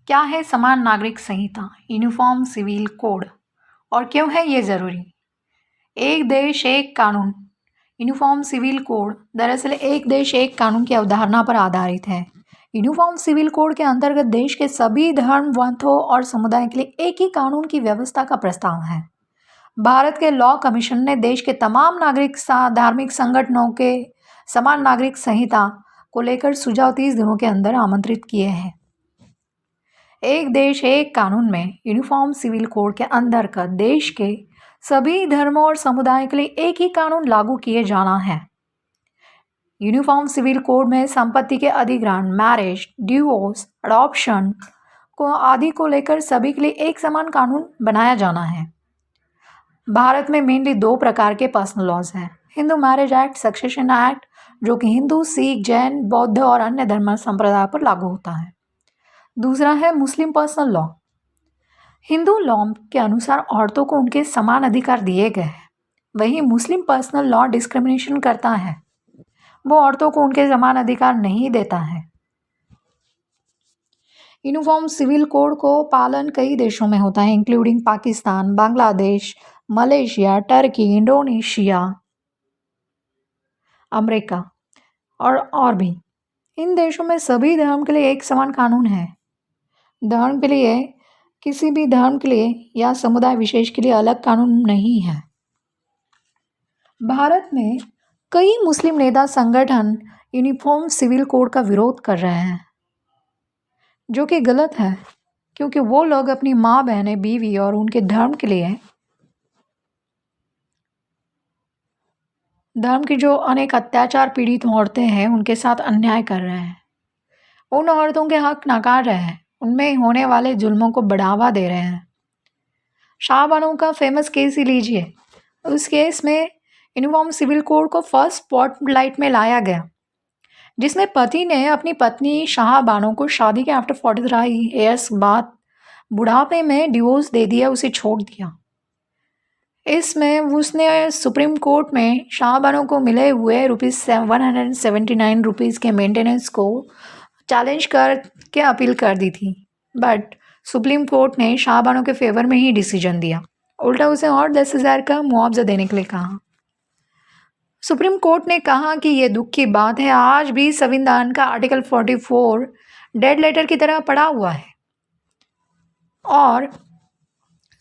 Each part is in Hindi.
क्या है समान नागरिक संहिता यूनिफॉर्म सिविल कोड और क्यों है ये ज़रूरी? एक देश एक कानून यूनिफॉर्म सिविल कोड दरअसल एक देश एक कानून की अवधारणा पर आधारित है। यूनिफॉर्म सिविल कोड के अंतर्गत देश के सभी धर्म वंथों और समुदाय के लिए एक ही कानून की व्यवस्था का प्रस्ताव है। भारत के लॉ कमीशन ने देश के तमाम नागरिक धार्मिक संगठनों के समान नागरिक संहिता को लेकर सुझाव 30 दिनों के अंदर आमंत्रित किए हैं। एक देश एक कानून में यूनिफॉर्म सिविल कोड के अंतर्गत देश के सभी धर्मों और समुदाय के लिए एक ही कानून लागू किए जाना है। यूनिफॉर्म सिविल कोड में संपत्ति के अधिग्रहण, मैरिज, डिवोर्स, अडॉप्शन को आदि को लेकर सभी के लिए एक समान कानून बनाया जाना है। भारत में मेनली 2 प्रकार के पर्सनल लॉज हैं। Hindu marriage act, succession act, जो कि हिंदू, सिख, जैन, बौद्ध और अन्य धर्म संप्रदाय पर लागू होता है। दूसरा है मुस्लिम पर्सनल लॉ। हिंदू लॉ के अनुसार औरतों को उनके समान अधिकार दिए गए हैं, वहीं मुस्लिम पर्सनल लॉ डिस्क्रिमिनेशन करता है, वो औरतों को उनके समान अधिकार नहीं देता है। यूनिफॉर्म सिविल कोड को पालन कई देशों में होता है, including Pakistan, Bangladesh, Malaysia, Turkey, Indonesia, America और भी। इन देशों में सभी धर्म के लिए एक समान कानून है। धर्म के लिए किसी भी धर्म के लिए या समुदाय विशेष के लिए अलग कानून नहीं है। भारत में कई मुस्लिम नेता संगठन यूनिफॉर्म सिविल कोड का विरोध कर रहे हैं, जो कि गलत है, क्योंकि वो लोग अपनी माँ, बहनें, बीवी और उनके धर्म के लिए धर्म की जो अनेक अत्याचार पीड़ित औरतें हैं उनके साथ अन्याय कर रहे हैं। उन औरतों के हक नकार रहे हैं, उनमें होने वाले जुल्मों को बढ़ावा दे रहे हैं। शाहबानो का फेमस केस ही लीजिए। उस केस में यूनिफॉर्म सिविल कोड को फर्स्ट स्पॉटलाइट में लाया गया, जिसमें पति ने अपनी पत्नी शाहबानो को शादी के आफ्टर 43 ईयर्स बाद बुढ़ापे में डिवोर्स दे दिया, उसे छोड़ दिया। इसमें उसने सुप्रीम कोर्ट में शाहबानो को मिले हुए ₹179 के मेंटेनेंस को चैलेंज करके अपील कर दी थी, बट सुप्रीम कोर्ट ने शाहबानो के फेवर में ही डिसीजन दिया, उल्टा उसे और 10,000 का मुआवजा देने के लिए कहा। सुप्रीम कोर्ट ने कहा कि ये दुख की बात है, आज भी संविधान का आर्टिकल 44 डेड लेटर की तरह पड़ा हुआ है और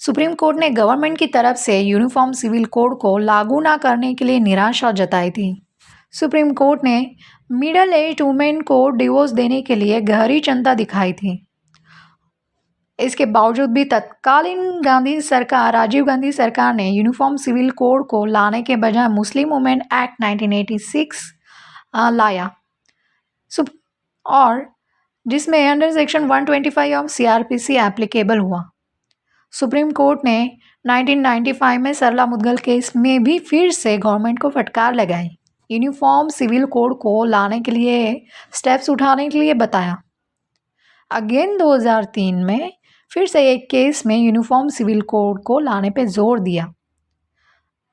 सुप्रीम कोर्ट ने गवर्नमेंट की तरफ से यूनिफॉर्म सिविल कोड को लागू ना करने के लिए निराशा जताई थी। सुप्रीम कोर्ट ने मिडिल एज वुमेन को डिवोर्स देने के लिए गहरी चिंता दिखाई थी। इसके बावजूद भी तत्कालीन राजीव गांधी सरकार ने यूनिफॉर्म सिविल कोड को लाने के बजाय मुस्लिम वुमेन एक्ट 1986 लाया और जिसमें under section 125 of CRPC applicable हुआ। सुप्रीम कोर्ट ने 1995 में सरला मुद्गल केस में भी फिर से गवर्नमेंट को फटकार लगाई, यूनिफॉर्म सिविल कोड को लाने के लिए स्टेप्स उठाने के लिए बताया। अगेन 2003 में फिर से एक केस में यूनिफॉर्म सिविल कोड को लाने पे जोर दिया।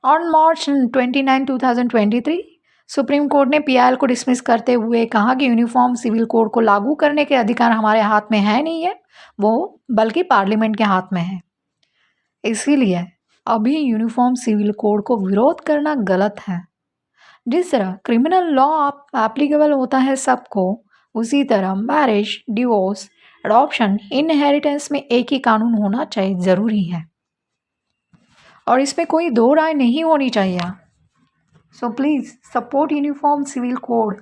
ऑन मार्च 29, 2023 सुप्रीम कोर्ट ने PIL को डिसमिस करते हुए कहा कि यूनिफॉर्म सिविल कोड को लागू करने के अधिकार हमारे हाथ में है नहीं है, वो बल्कि पार्लियामेंट के हाथ में है। इसीलिए अभी यूनिफॉर्म सिविल कोड को विरोध करना गलत है। जिस तरह क्रिमिनल लॉ एप्लीकेबल होता है सबको, उसी तरह मैरिज, डिवोर्स, अडॉप्शन, इनहेरिटेंस में एक ही कानून होना चाहिए, ज़रूरी है और इसमें कोई दो राय नहीं होनी चाहिए। So please support uniform civil code.